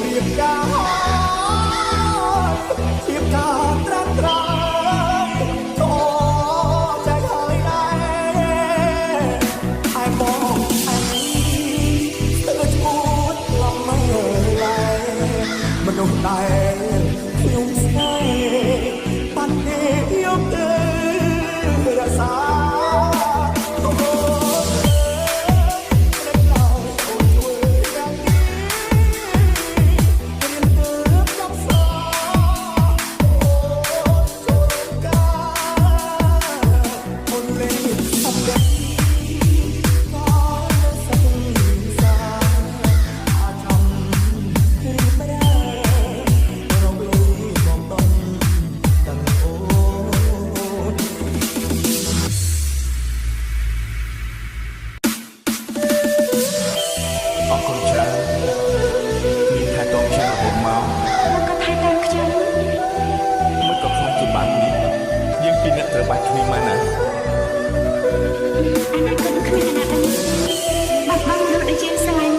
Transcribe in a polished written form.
រៀបការជាការត្រាំត្រងក៏ใจហើយដែរឯបងឯនេះស្ទើរឈួតលំមើលឡើយមនុស្សដែលខ្ញុំស្នេហ៍បាត់ទេយកទៅរក្សាអរគុណច្រើនមានថែទាំខ្ញុំរហូតមកแล้วก็ថែតាមខ្ញុំ មិនក៏ខ្លាចជាបាត់នេះយើងពីរអ្នកត្រូវបាច់គ្នាមកណាអនាគតគ្មានអនាគតបាត់បង់មនុស្សដែលជាស្រឡាញ់